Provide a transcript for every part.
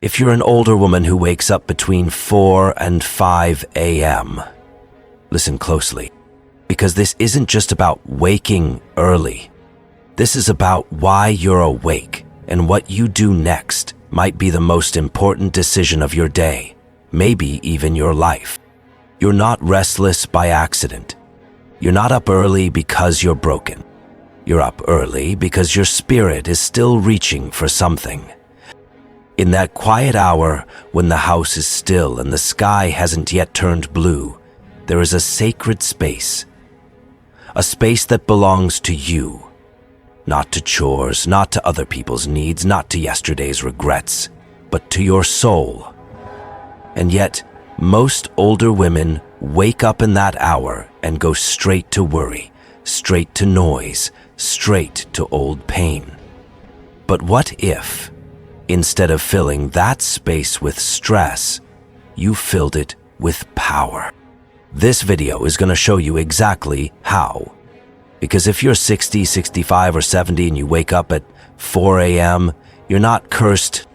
If you're an older woman who wakes up between 4 and 5 a.m., listen closely, because this isn't just about waking early. This is about why you're awake, and what you do next might be the most important decision of your day, maybe even your life. You're not restless by accident. You're not up early because you're broken. You're up early because your spirit is still reaching for something. In that quiet hour, when the house is still and the sky hasn't yet turned blue, there is a sacred space. A space that belongs to you. Not to chores, not to other people's needs, not to yesterday's regrets, but to your soul. And yet, most older women wake up in that hour and go straight to worry, straight to noise, straight to old pain. But what if, instead of filling that space with stress, you filled it with power? This video is going to show you exactly how. Because if you're 60, 65, or 70 and you wake up at 4 a.m., you're not cursed,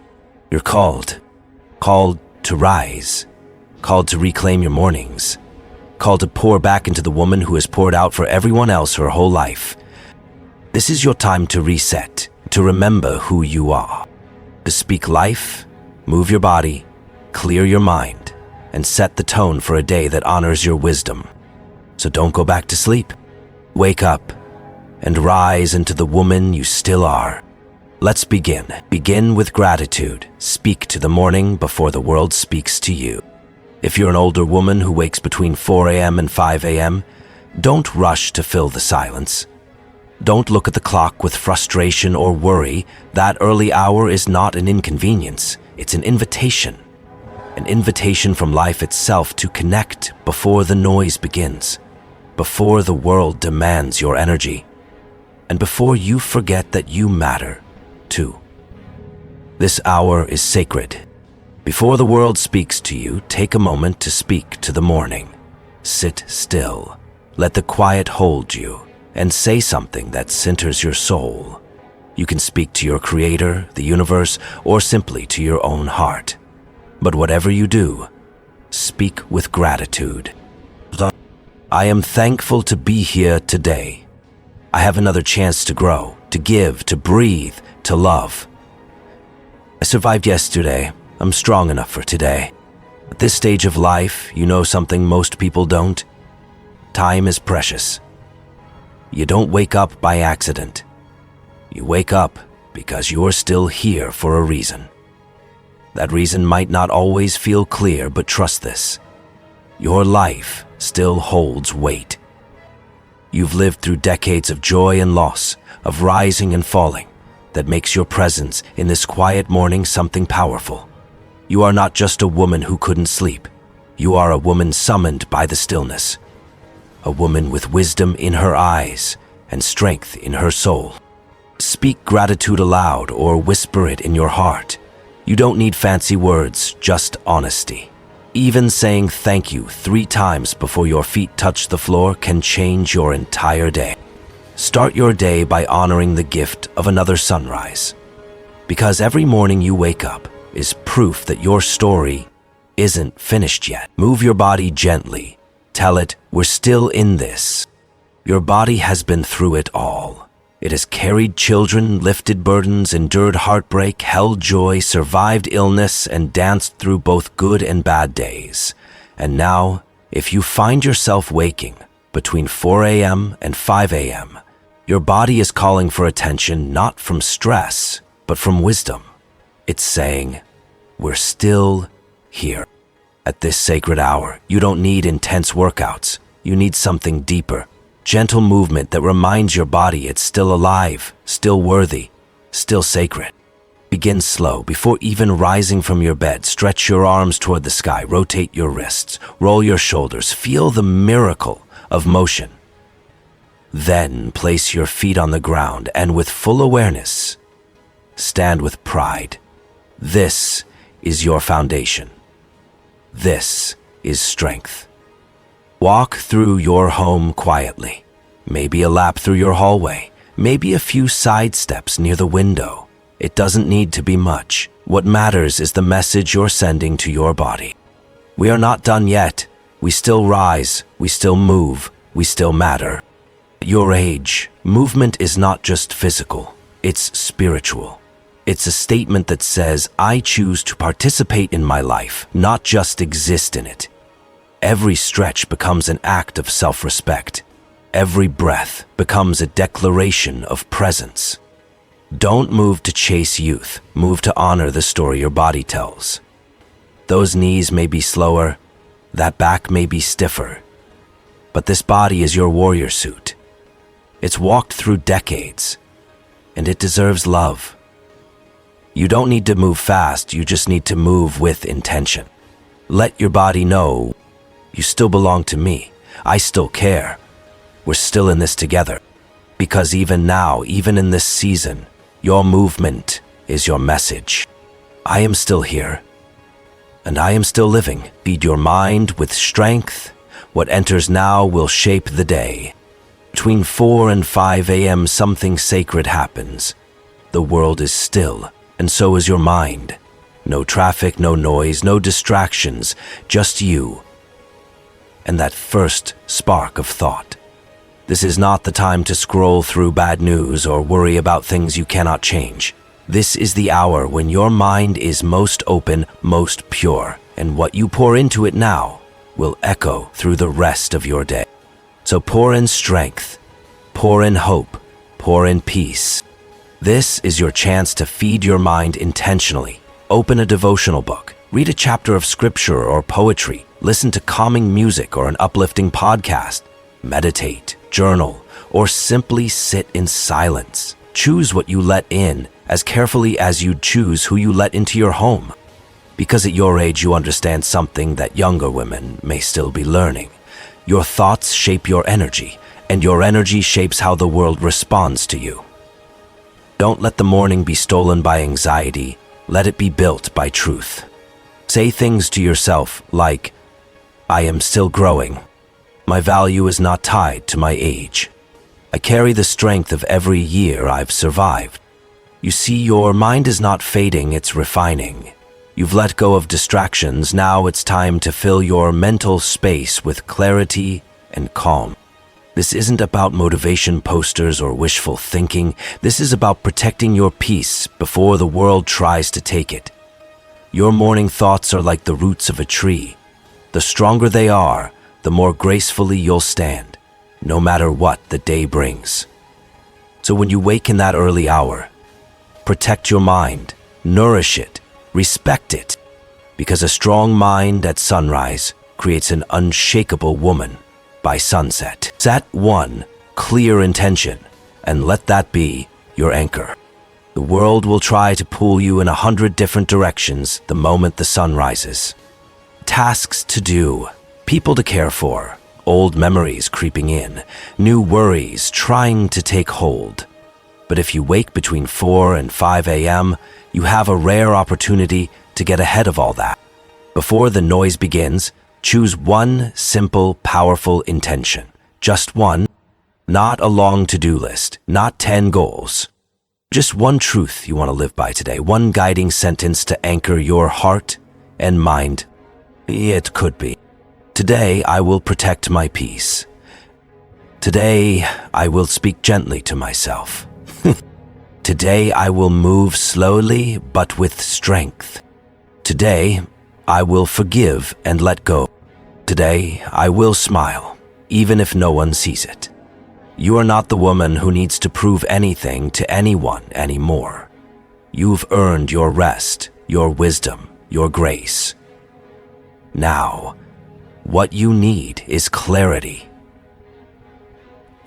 you're called. Called to rise. Called to reclaim your mornings. Called to pour back into the woman who has poured out for everyone else her whole life. This is your time to reset, to remember who you are. To speak life, move your body, clear your mind, and set the tone for a day that honors your wisdom. So don't go back to sleep. Wake up and rise into the woman you still are. Let's begin. Begin with gratitude. Speak to the morning before the world speaks to you. If you're an older woman who wakes between 4 a.m. and 5 a.m., don't rush to fill the silence. Don't look at the clock with frustration or worry. That early hour is not an inconvenience. It's an invitation. An invitation from life itself to connect before the noise begins. Before the world demands your energy, and before you forget that you matter, too. This hour is sacred. Before the world speaks to you, take a moment to speak to the morning. Sit still, let the quiet hold you, and say something that centers your soul. You can speak to your creator, the universe, or simply to your own heart. But whatever you do, speak with gratitude. I am thankful to be here today. I have another chance to grow, to give, to breathe, to love. I survived yesterday. I'm strong enough for today. At this stage of life, you know something most people don't? Time is precious. You don't wake up by accident. You wake up because you're still here for a reason. That reason might not always feel clear, but trust this. Your life still holds weight. You've lived through decades of joy and loss, of rising and falling, that makes your presence in this quiet morning something powerful. You are not just a woman who couldn't sleep. You are a woman summoned by the stillness. A woman with wisdom in her eyes and strength in her soul. Speak gratitude aloud or whisper it in your heart. You don't need fancy words, just honesty. Even saying thank you 3 times before your feet touch the floor can change your entire day. Start your day by honoring the gift of another sunrise. Because every morning you wake up is proof that your story isn't finished yet. Move your body gently. Tell it, we're still in this. Your body has been through it all. It has carried children, lifted burdens, endured heartbreak, held joy, survived illness, and danced through both good and bad days. And now, if you find yourself waking between 4 a.m. and 5 a.m., your body is calling for attention not from stress, but from wisdom. It's saying, we're still here. At this sacred hour, you don't need intense workouts. You need something deeper. Gentle movement that reminds your body it's still alive, still worthy, still sacred. Begin slow. Before even rising from your bed, stretch your arms toward the sky, rotate your wrists, roll your shoulders, feel the miracle of motion. Then place your feet on the ground and with full awareness, stand with pride. This is your foundation. This is strength. Walk through your home quietly. Maybe a lap through your hallway. Maybe a few side steps near the window. It doesn't need to be much. What matters is the message you're sending to your body. We are not done yet. We still rise, we still move, we still matter. At your age, movement is not just physical, it's spiritual. It's a statement that says, I choose to participate in my life, not just exist in it. Every stretch becomes an act of self-respect. Every breath becomes a declaration of presence. Don't move to chase youth, move to honor the story your body tells. Those knees may be slower, that back may be stiffer, but this body is your warrior suit. It's walked through decades, and it deserves love. You don't need to move fast, you just need to move with intention. Let your body know, you still belong to me, I still care, we're still in this together. Because even now, even in this season, your movement is your message. I am still here, and I am still living. Feed your mind with strength. What enters now will shape the day. Between 4 and 5 a.m. something sacred happens. The world is still, and so is your mind. No traffic, no noise, no distractions, just you. And that first spark of thought. This is not the time to scroll through bad news or worry about things you cannot change. This is the hour when your mind is most open, most pure, and what you pour into it now will echo through the rest of your day. So pour in strength, pour in hope, pour in peace. This is your chance to feed your mind intentionally. Open a devotional book, read a chapter of scripture or poetry, listen to calming music or an uplifting podcast, meditate, journal, or simply sit in silence. Choose what you let in as carefully as you'd choose who you let into your home. Because at your age you understand something that younger women may still be learning. Your thoughts shape your energy, and your energy shapes how the world responds to you. Don't let the morning be stolen by anxiety, let it be built by truth. Say things to yourself like, I am still growing. My value is not tied to my age. I carry the strength of every year I've survived. You see, your mind is not fading, it's refining. You've let go of distractions, now it's time to fill your mental space with clarity and calm. This isn't about motivation posters or wishful thinking. This is about protecting your peace before the world tries to take it. Your morning thoughts are like the roots of a tree. The stronger they are, the more gracefully you'll stand, no matter what the day brings. So when you wake in that early hour, protect your mind, nourish it, respect it, because a strong mind at sunrise creates an unshakable woman by sunset. Set one clear intention, and let that be your anchor. The world will try to pull you in 100 different directions the moment the sun rises. Tasks to do, people to care for, old memories creeping in, new worries trying to take hold. But if you wake between 4 and 5 a.m., you have a rare opportunity to get ahead of all that. Before the noise begins, choose one simple, powerful intention. Just one, not a long to-do list, not 10 goals. Just one truth you want to live by today, one guiding sentence to anchor your heart and mind. It could be, today I will protect my peace. Today I will speak gently to myself. Today I will move slowly but with strength. Today I will forgive and let go. Today I will smile, even if no one sees it. You are not the woman who needs to prove anything to anyone anymore. You've earned your rest, your wisdom, your grace. Now, what you need is clarity.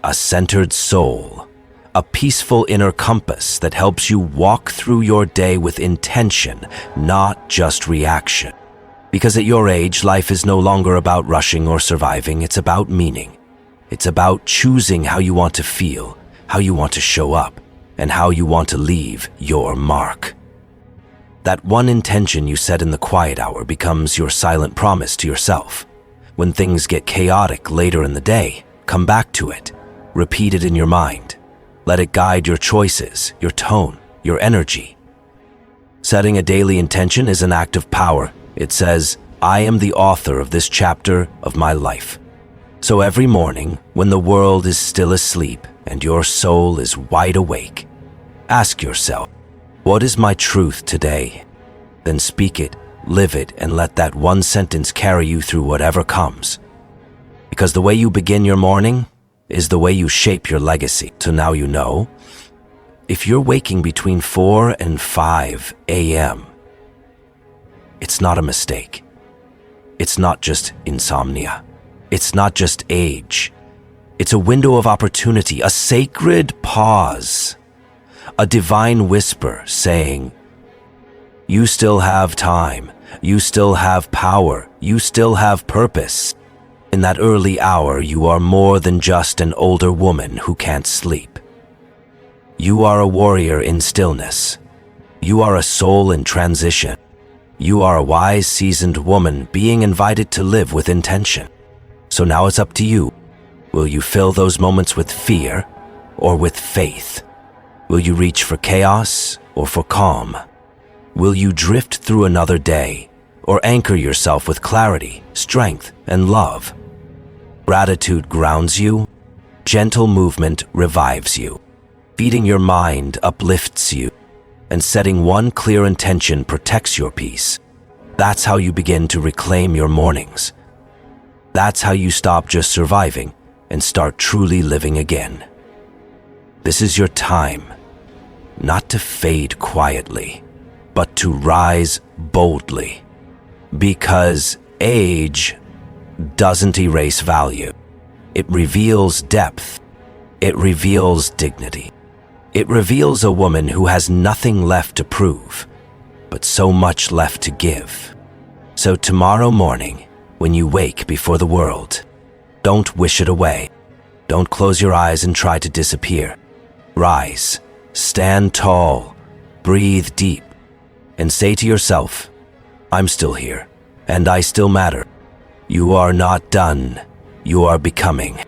A centered soul, a peaceful inner compass that helps you walk through your day with intention, not just reaction. Because at your age, life is no longer about rushing or surviving, it's about meaning. It's about choosing how you want to feel, how you want to show up, and how you want to leave your mark. That one intention you set in the quiet hour becomes your silent promise to yourself. When things get chaotic later in the day, come back to it. Repeat it in your mind. Let it guide your choices, your tone, your energy. Setting a daily intention is an act of power. It says, I am the author of this chapter of my life. So every morning, when the world is still asleep and your soul is wide awake, ask yourself, what is my truth today? Then speak it, live it, and let that one sentence carry you through whatever comes. Because the way you begin your morning is the way you shape your legacy. So now you know, if you're waking between 4 and 5 a.m., it's not a mistake. It's not just insomnia. It's not just age. It's a window of opportunity, a sacred pause, a divine whisper saying, you still have time, you still have power, you still have purpose. In that early hour, you are more than just an older woman who can't sleep. You are a warrior in stillness. You are a soul in transition. You are a wise, seasoned woman being invited to live with intention. So now it's up to you. Will you fill those moments with fear or with faith? Will you reach for chaos or for calm? Will you drift through another day or anchor yourself with clarity, strength, and love? Gratitude grounds you. Gentle movement revives you. Feeding your mind uplifts you. And setting one clear intention protects your peace. That's how you begin to reclaim your mornings. That's how you stop just surviving and start truly living again. This is your time, not to fade quietly, but to rise boldly. Because age doesn't erase value. It reveals depth. It reveals dignity. It reveals a woman who has nothing left to prove, but so much left to give. So tomorrow morning, when you wake before the world, don't wish it away. Don't close your eyes and try to disappear. Rise, stand tall, breathe deep, and say to yourself, I'm still here, and I still matter. You are not done. You are becoming.